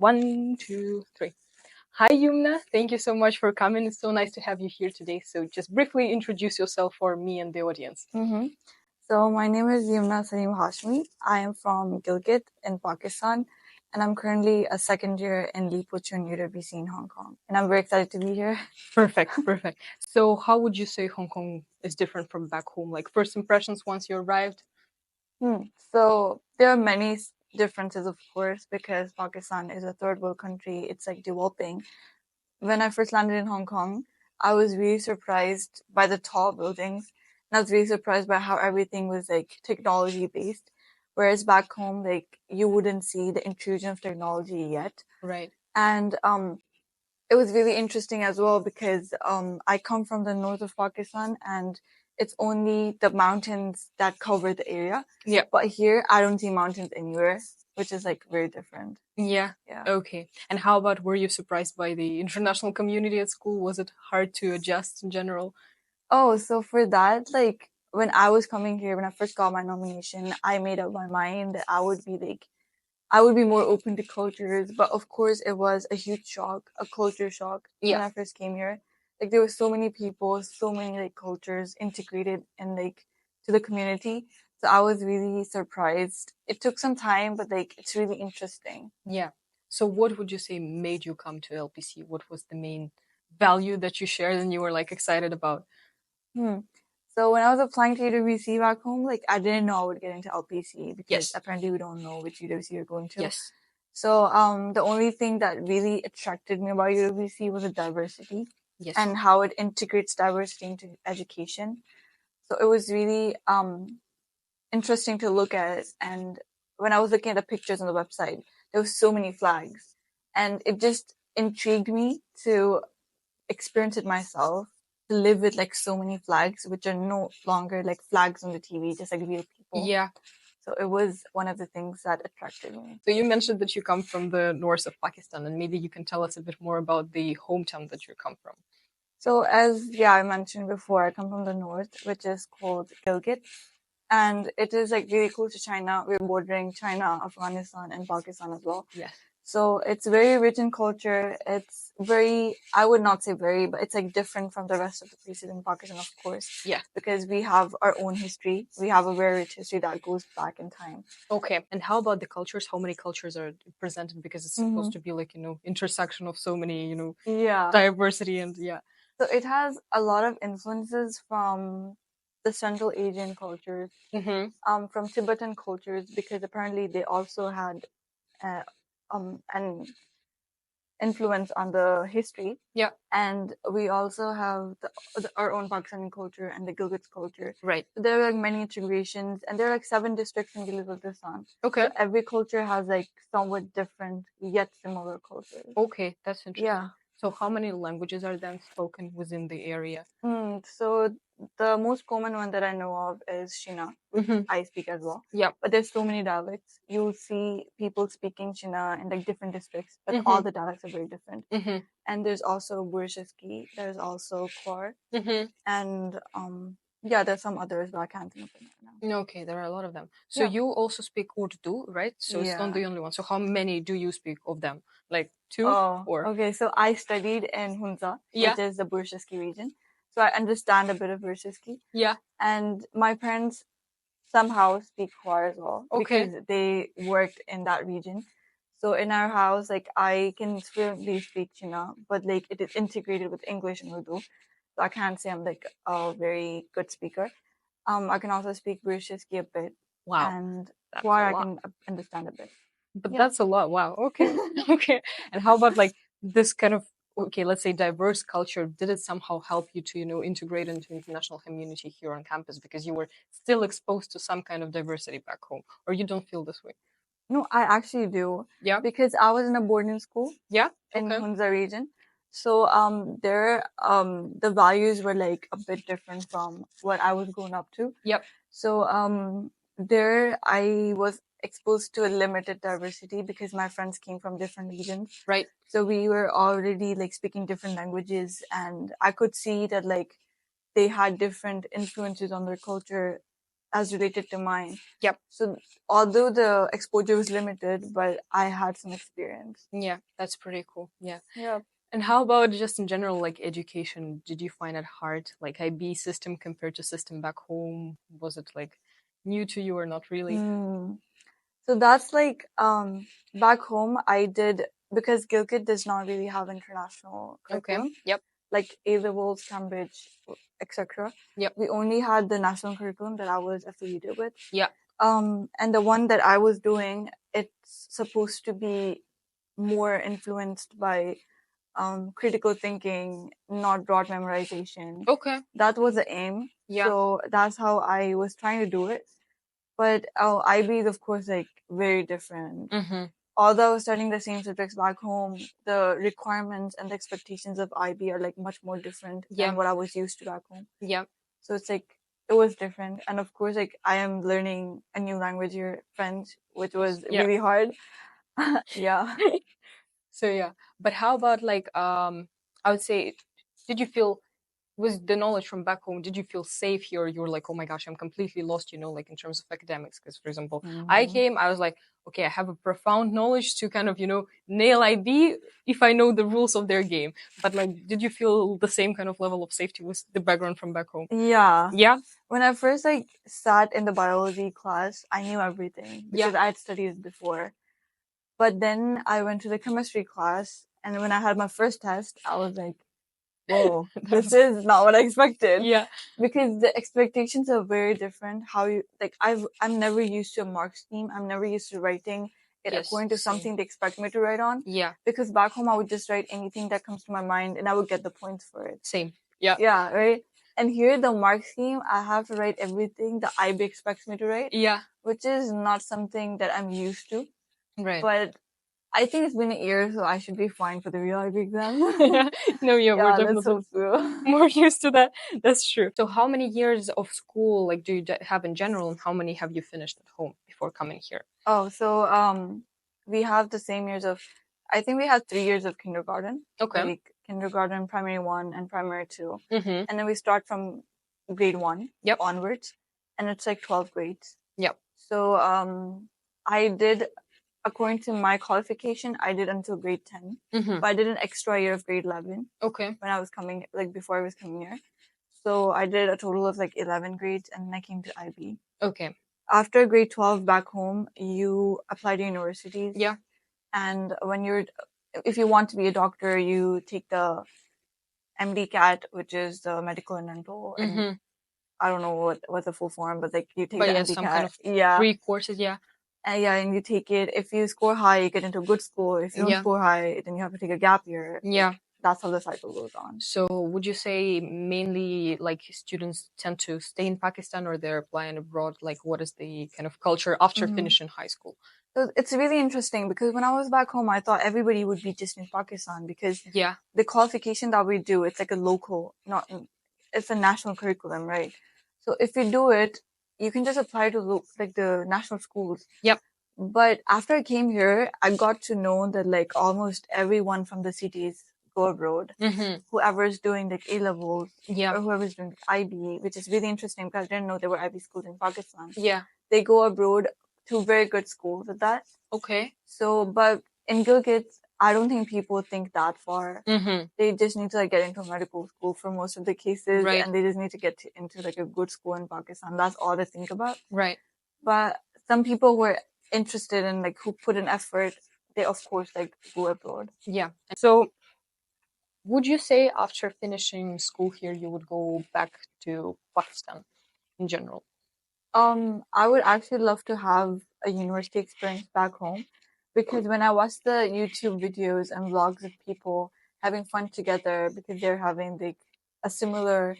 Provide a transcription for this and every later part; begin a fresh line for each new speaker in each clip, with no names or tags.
One, two, three. Hi, Yumna. Thank you so much for coming. It's so nice to have you here today. So, just briefly introduce yourself for me and the audience.
Mm-hmm. So my name is Yumna Hashmi. I am from Gilgit in Pakistan, and I'm currently a second year in Lipuchun UWC in Hong Kong. And I'm very excited to be here.
Perfect, perfect. So, how would you say Hong Kong is different from back home? Like first impressions once you arrived?
So there are many differences, of course, because Pakistan is a third world country. It's like developing. When I first landed in Hong Kong, I was really surprised by the tall buildings. And I was really surprised by how everything was like technology based. Whereas back home, like you wouldn't see the intrusion of technology yet.
Right.
And it was really interesting as well because I come from the north of Pakistan and it's only the mountains that cover the area.
Yeah.
But here, I don't see mountains anywhere, which is like very different.
Yeah.
Yeah.
Okay. And how about, were you surprised by the international community at school? Was it hard to adjust in general?
Oh, so for that, like when I was coming here, when I first got my nomination, I made up my mind that I would be more open to cultures. But of course, it was a huge shock, a culture shock when I first came here. Like there were so many people, so many like cultures integrated and like to the community. So I was really surprised. It took some time, but like it's really interesting.
Yeah. So what would you say made you come to LPC? What was the main value that you shared and you were like excited about?
So when I was applying to UWC back home, like I didn't know I would get into LPC because apparently we don't know which UWC you're going to.
Yes.
So the only thing that really attracted me about UWC was the diversity and how it integrates diversity into education. So it was really interesting to look at. And when I was looking at the pictures on the website, there were so many flags, and it just intrigued me to experience it myself, to live with like so many flags, which are no longer like flags on the TV, just like real people.
Yeah.
So it was one of the things that attracted me.
So you mentioned that you come from the north of Pakistan, and maybe you can tell us a bit more about the hometown that you come from.
So as I mentioned before, I come from the north, which is called Gilgit. And it is like really close to China. We're bordering China, Afghanistan, and Pakistan as well.
Yes.
So it's very rich in culture. It's very, I would not say very, but it's like different from the rest of the places in Pakistan, of course.
Yeah.
Because we have our own history. We have a very rich history that goes back in time.
Okay. And how about the cultures? How many cultures are presented? Because it's supposed to be like, intersection of so many, diversity and
So it has a lot of influences from the Central Asian cultures, from Tibetan cultures, because apparently they also had an influence on the history.
Yeah.
And we also have our own Pakistani culture and the Gilgit culture.
Right.
So there are like many integrations, and there are like 7 districts in Gilgit-Baltistan.
Okay.
So every culture has like somewhat different yet similar cultures.
Okay, that's interesting.
Yeah.
So how many languages are then spoken within the area?
So the most common one that I know of is Shina. I speak as well.
Yeah.
But there's so many dialects. You'll see people speaking Shina in like different districts, but all the dialects are very different. And there's also Burshiski, there's also Khor, and there's some others, but I can't think of them right now.
Okay, there are a lot of them. So you also speak Urdu, right? So it's not the only one. So how many do you speak of them? Like 2 or?
Okay, so I studied in Hunza, which is the Burshiski region. So I understand a bit of Burshiski.
Yeah.
And my parents somehow speak Khor as well because they worked in that region. So in our house, like I can fluently speak China, but like it is integrated with English and Urdu. So I can't say I'm like a very good speaker. I can also speak Burshiski a bit.
Wow.
And Khor I can understand a bit.
But that's a lot. Wow. Okay. Okay. And how about like this kind of, let's say diverse culture? Did it somehow help you to, integrate into international community here on campus because you were still exposed to some kind of diversity back home, or you don't feel this way?
No, I actually do.
Yeah.
Because I was in a boarding school.
Yeah.
In Hunza region. So there the values were like a bit different from what I was grown up to.
Yep.
So there I was exposed to a limited diversity because my friends came from different regions.
Right.
So we were already like speaking different languages, and I could see that like they had different influences on their culture as related to mine.
Yep.
So although the exposure was limited, but I had some experience.
Yeah, that's pretty cool. Yeah.
Yeah.
And how about just in general, like education? Did you find it hard, like IB system compared to system back home? Was it like new to you or not really?
So that's like back home I did, because Gilgit does not really have international curriculum.
Okay. Yep.
Like A levels, Cambridge, etc.
Yep.
We only had the national curriculum that I was affiliated with.
Yeah.
And the one that I was doing, it's supposed to be more influenced by critical thinking, not broad memorization.
Okay.
That was the aim.
Yeah.
So that's how I was trying to do it. But IB is, of course, like very different.
Mm-hmm.
Although I was studying the same subjects back home, the requirements and the expectations of IB are like much more different than what I was used to back home.
Yeah.
So it's like, it was different. And of course, like I am learning a new language here, French, which was really hard. Yeah.
So yeah, but how about like I would say, did you feel, with the knowledge from back home, did you feel safe here? You were like, oh my gosh, I'm completely lost, like in terms of academics. Because for example, I came, I was like, okay, I have a profound knowledge to kind of, nail IB if I know the rules of their game. But like, did you feel the same kind of level of safety with the background from back home?
Yeah.
Yeah.
When I first like sat in the biology class, I knew everything because I had studied it before. But then I went to the chemistry class, and when I had my first test, I was like, whoa, this is not what I expected.
Yeah.
Because the expectations are very different. How you, like, I'm never used to a mark scheme. I'm never used to writing it according to something they expect me to write on.
Yeah.
Because back home, I would just write anything that comes to my mind and I would get the points for it.
Same. Yeah.
Yeah, right? And here, the mark scheme, I have to write everything the IB expects me to write.
Yeah.
Which is not something that I'm used to.
Right.
But I think it's been a year, so I should be fine for the real IB exam.
No, yeah, we're
let's
definitely
hope so.
more used to that. That's true. So how many years of school like do you have in general, and how many have you finished at home before coming here?
Oh, so we have the same years of, I think we have 3 years of kindergarten.
Okay.
Like kindergarten, primary 1 and primary 2.
Mm-hmm.
And then we start from grade 1 onwards, and it's like 12 grades.
Yep.
So I did, according to my qualification, I did until grade 10.
Mm-hmm.
But I did an extra year of grade 11.
Okay.
When I was coming, like before I was coming here. So I did a total of like 11 grades, and then I came to IB.
Okay.
After grade 12 back home, you apply to universities.
Yeah.
And if you want to be a doctor, you take the MD-CAT, which is the medical and dental.
Mm-hmm.
And I don't know what the full form, but like you take
but
the
yeah,
MD-CAT.
some kind of free courses, yeah.
And you take it. If you score high, you get into a good school. If you don't score high, then you have to take a gap year.
Yeah.
That's how the cycle goes on.
So would you say mainly like students tend to stay in Pakistan, or they're applying abroad? Like what is the kind of culture after finishing high school?
So it's really interesting, because when I was back home, I thought everybody would be just in Pakistan, because the qualification that we do, it's like a local, it's a national curriculum, right? So if you do it, you can just apply to like the national schools.
Yep.
But after I came here, I got to know that like almost everyone from the cities go abroad.
Mm-hmm.
Whoever's doing like A levels,
or
whoever's doing IB, which is really interesting because I didn't know there were IB schools in Pakistan.
Yeah.
They go abroad to very good schools with that.
Okay.
So, but in Gilgit, I don't think people think that far.
Mm-hmm.
They just need to like get into medical school for most of the cases,
right.
and they just need to get into like a good school in Pakistan. That's all they think about.
Right.
But some people who are interested in like who put in effort, they of course like go abroad.
Yeah. So would you say after finishing school here, you would go back to Pakistan in general?
I would actually love to have a university experience back home, because when I watch the YouTube videos and vlogs of people having fun together because they're having like a similar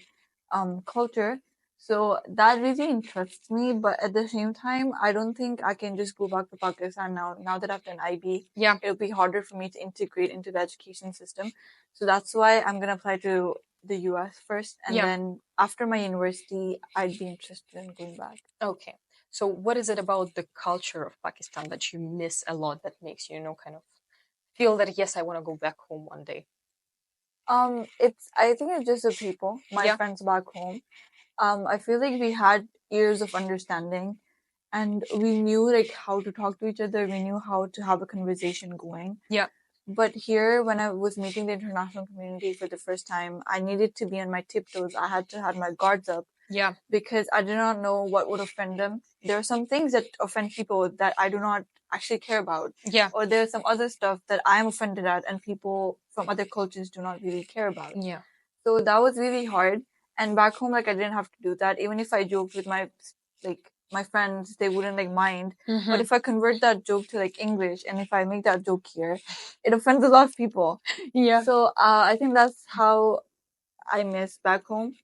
culture, so that really interests me. But at the same time, I don't think I can just go back to Pakistan now that I've done IB.
Yeah.
It'll be harder for me to integrate into the education system. So that's why I'm gonna apply to the US first, and then after my university, I'd be interested in going back.
Okay. So what is it about the culture of Pakistan that you miss a lot, that makes you, kind of feel that, yes, I want to go back home one day?
I think it's just the people, my friends back home. I feel like we had years of understanding, and we knew like how to talk to each other. We knew how to have a conversation going.
Yeah.
But here, when I was meeting the international community for the first time, I needed to be on my tiptoes. I had to have my guards up.
Yeah.
Because I do not know what would offend them. There are some things that offend people that I do not actually care about.
Yeah.
Or there's some other stuff that I'm offended at and people from other cultures do not really care about.
Yeah.
So that was really hard. And back home, like I didn't have to do that. Even if I joked with my friends, they wouldn't like mind.
Mm-hmm.
But if I convert that joke to like English and if I make that joke here, it offends a lot of people.
Yeah.
So I think that's how I miss back home.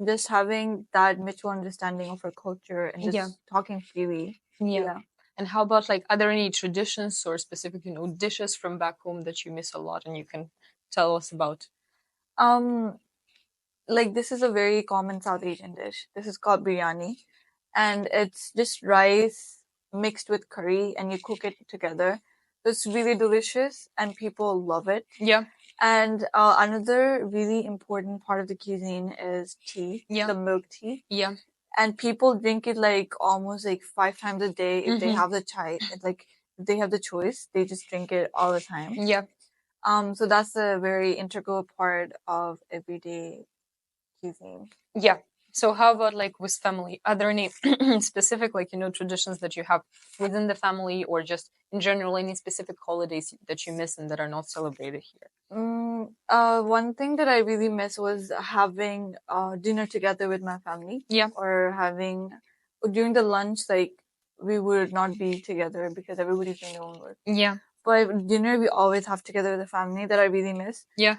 Just having that mutual understanding of our culture and just talking freely.
Yeah. And how about like, are there any traditions or specific, dishes from back home that you miss a lot and you can tell us about?
Like this is a very common South Asian dish. This is called biryani, and it's just rice mixed with curry, and you cook it together. It's really delicious, and people love it.
Yeah.
And another really important part of the cuisine is tea, the milk tea.
Yeah.
And people drink it like almost like 5 times a day if they have the chai. It's like if they have the choice, they just drink it all the time.
Yeah.
So that's a very integral part of everyday cuisine.
Yeah. So how about like with family? Are there any specific like traditions that you have within the family, or just in general any specific holidays that you miss and that are not celebrated here?
One thing that I really miss was having dinner together with my family.
Yeah.
Or having during the lunch, like we would not be together because everybody's doing their own work.
Yeah.
But dinner we always have together with the family, that I really miss.
Yeah.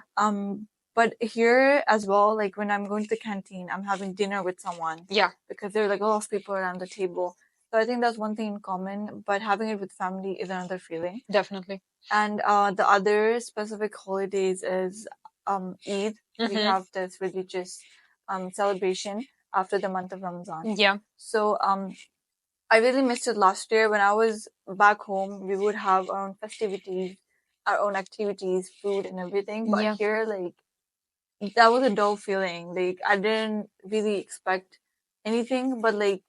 But here as well, like when I'm going to the canteen, I'm having dinner with someone.
Yeah.
Because there are like a lot of people around the table. So I think that's one thing in common, but having it with family is another feeling.
Definitely.
And the other specific holidays is Eid. We have this religious celebration after the month of Ramadan.
Yeah.
So I really missed it last year. When I was back home, we would have our own festivities, our own activities, food and everything. But here, like, that was a dull feeling. Like, I didn't really expect anything, but like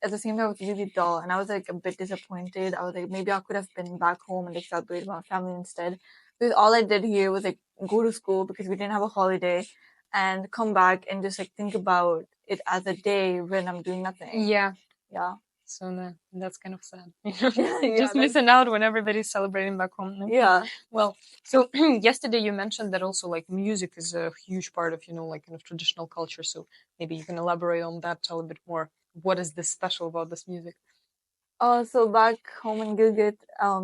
at the same time, it was really dull, and I was like a bit disappointed. I was like, maybe I could have been back home and like celebrated with my family instead. Because all I did here was like go to school because we didn't have a holiday, and come back and just like think about it as a day when I'm doing nothing.
Yeah.
Yeah.
So that's kind of sad. Just missing out when everybody's celebrating back home.
Yeah.
Well, so yesterday you mentioned that also like music is a huge part of like kind of traditional culture. So maybe you can elaborate on that, tell a bit more. What is this special about this music?
So back home in Gilgit,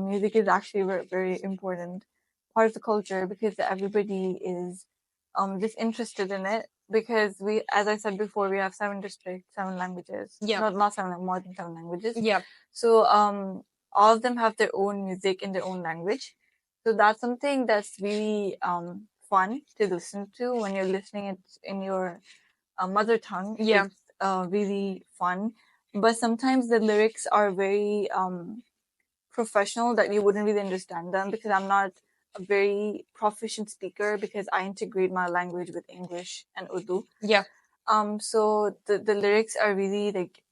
music is actually a very, very important part of the culture because everybody is just interested in it. Because we, as I said before, we have 7 districts, 7 languages.
Yeah.
Not 7, more than 7 languages.
Yeah.
So all of them have their own music in their own language. So that's something that's really fun to listen to when you're listening it in your mother tongue.
Yeah.
It's really fun. But sometimes the lyrics are very professional that you wouldn't really understand them because I'm not a very proficient speaker because I integrate my language with English and Urdu.
Yeah.
So the lyrics are really like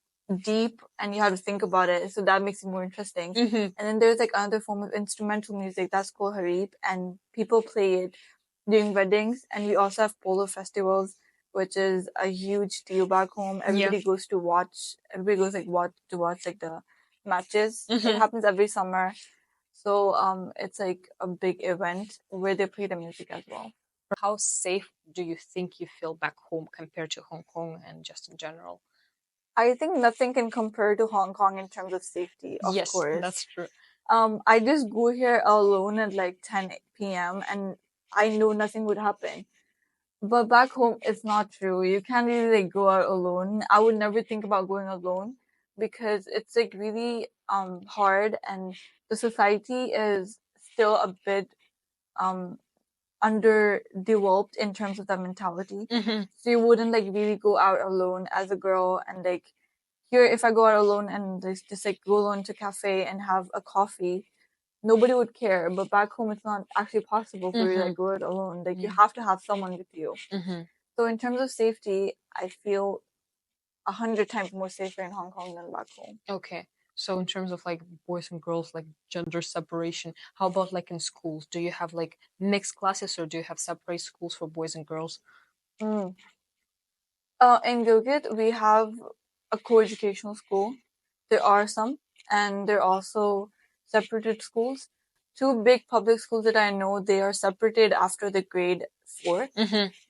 deep and you have to think about it. So that makes it more interesting. And then there's like another form of instrumental music that's called harib, and people play it during weddings. And we also have polo festivals, which is a huge deal back home. Everybody goes to watch. Everybody goes like to watch like the matches. It happens every summer. So it's like a big event where they play the music as well.
How safe do you think you feel back home compared to Hong Kong and just in general?
I think nothing can compare to Hong Kong in terms of safety, of course.
Yes, that's true.
I just go here alone at like 10 p.m. and I know nothing would happen. But back home, it's not true. You can't really like go out alone. I would never think about going alone because it's like really hard, and the society is still a bit underdeveloped in terms of that mentality. So you wouldn't like really go out alone as a girl. And like here, if I go out alone and just like go alone to a cafe and have a coffee, nobody would care. But back home, it's not actually possible for you to like, go it alone. Like you have to have someone with you. So in terms of safety, I feel 100 times more safer in Hong Kong than back home.
Okay. So in terms of like boys and girls, like gender separation, how about like in schools? Do you have like mixed classes or do you have separate schools for boys and girls?
In Gilgit, we have a co-educational school. There are some, and there are also separated schools. Two big public schools that I know, they are separated after the grade 4.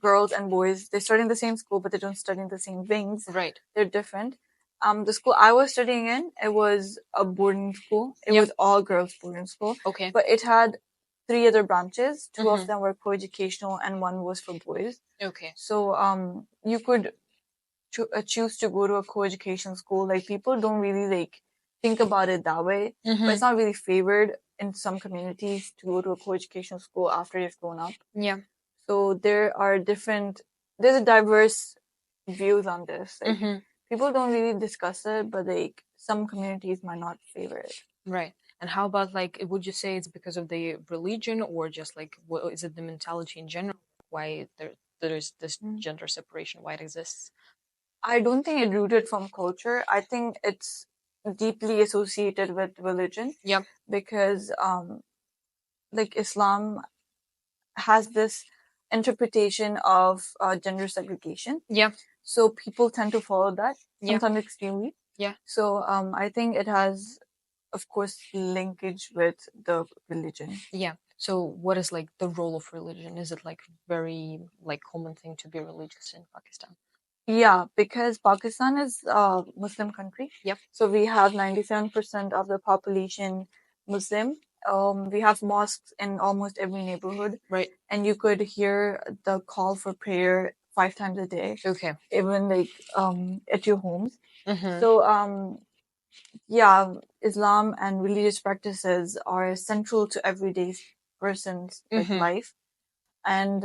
Girls and boys, they study in the same school, but they don't study in the same wings.
Right.
They're different. The school I was studying in, it was a boarding school. It was all girls boarding school.
Okay.
But it had 3 other branches. 2 of them were co-educational and 1 was for boys.
Okay.
So you could choose to go to a co-education school. Like people don't really like think about it that way, but it's not really favored in some communities to go to a co-education school after you've grown up.
Yeah.
So there's a diverse views on this. Like people don't really discuss it, but like some communities might not favor it.
Right. And how about like, would you say it's because of the religion or just like, what is it the mentality in general? Why there's this gender separation? Why it exists?
I don't think it rooted from culture. I think it's deeply associated with religion.
Yep.
Because like Islam has this interpretation of gender segregation.
Yeah.
So people tend to follow that,
Yeah.
sometimes extremely.
Yeah.
So I think it has, of course, linkage with the religion.
Yeah. So what is like the role of religion? Is it like very like common thing to be religious in Pakistan?
Yeah, because Pakistan is a Muslim country.
Yep.
So we have 97% of the population Muslim. We have mosques in almost every neighborhood.
Right.
And you could hear the call for prayer 5 times a day.
Okay.
Even like at your homes. So yeah, Islam and religious practices are central to everyday person's like life. And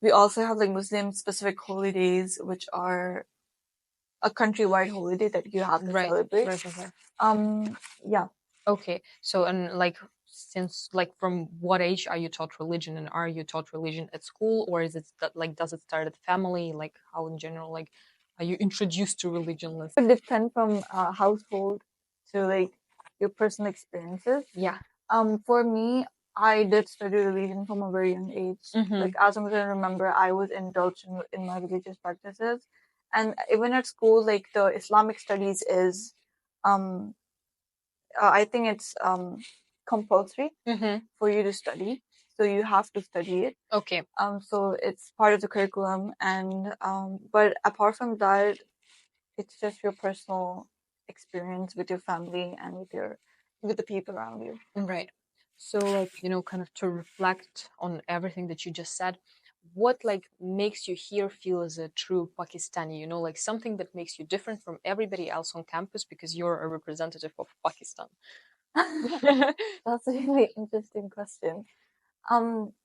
we also have like Muslim specific holidays, which are a countrywide holiday that you have to celebrate. Right. Yeah.
Okay. So and like since like from what age are you taught religion, and are you taught religion at school, or is it that like does it start at family? Like how in general like are you introduced to religion?
It would depend from household to like your personal experiences.
Yeah.
For me, I did study religion from a very young age. Like as long as I remember, I was indulged in my religious practices, and even at school, like the Islamic studies is, I think it's compulsory for you to study, so you have to study it.
Okay.
So it's part of the curriculum, and but apart from that, it's just your personal experience with your family and with the people around you.
Right. So like, you know, kind of to reflect on everything that you just said, what like makes you here feel as a true Pakistani, you know, like something that makes you different from everybody else on campus because you're a representative of Pakistan?
That's a really interesting question.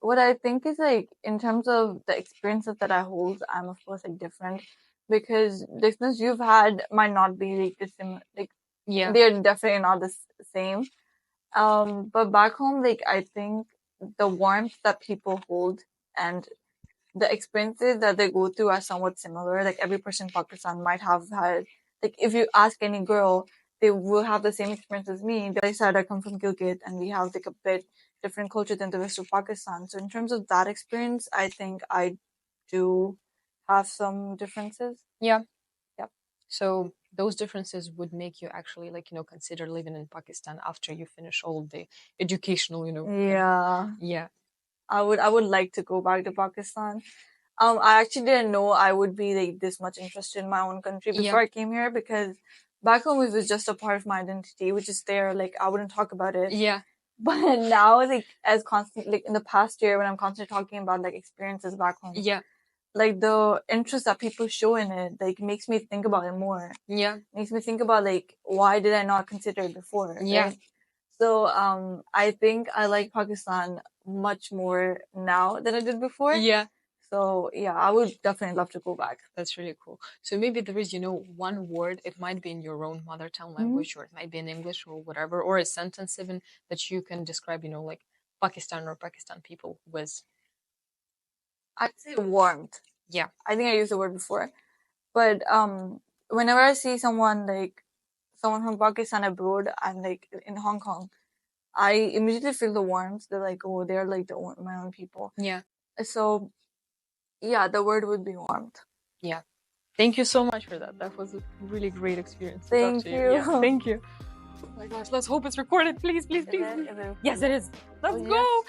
What I think is like in terms of the experiences that I hold, I'm of course like different because the experience you've had might not be like the same. Like
Yeah.
they're definitely not the same. But back home, like I think the warmth that people hold and the experiences that they go through are somewhat similar. Like every person in Pakistan might have had, like if you ask any girl, they will have the same experience as me. Like I said, I come from Gilgit and we have like a bit different culture than the rest of Pakistan. So in terms of that experience, I think I do have some differences.
Yeah.
Yep.
So those differences would make you actually like, you know, consider living in Pakistan after you finish all of the educational, you know.
Yeah.
Yeah.
I would like to go back to Pakistan. I actually didn't know I would be like this much interested in my own country before I came here because back home it was just a part of my identity, which is there. Like I wouldn't talk about it.
Yeah.
But now, like as constant, like in the past year when I'm constantly talking about like experiences back home.
Yeah.
Like the interest that people show in it, like makes me think about it more.
Yeah.
Makes me think about like why did I not consider it before?
Yeah.
Right? So I think I like Pakistan much more now than I did before.
Yeah.
So yeah, I would definitely love to go back.
That's really cool. So maybe there is, one word, it might be in your own mother tongue language, or it might be in English or whatever, or a sentence even that you can describe, like Pakistan or Pakistan people with.
I'd say warmth.
Yeah.
I think I used the word before. But whenever I see someone from Pakistan abroad and like in Hong Kong, I immediately feel the warmth. They're like, oh, they're like my own people.
Yeah.
So yeah, the word would be warmth.
Yeah. Thank you so much for that. That was a really great experience.
Thank you.
Yeah, thank you. Oh my gosh, let's hope it's recorded. Please, please, please. Yes, it is. Let's go.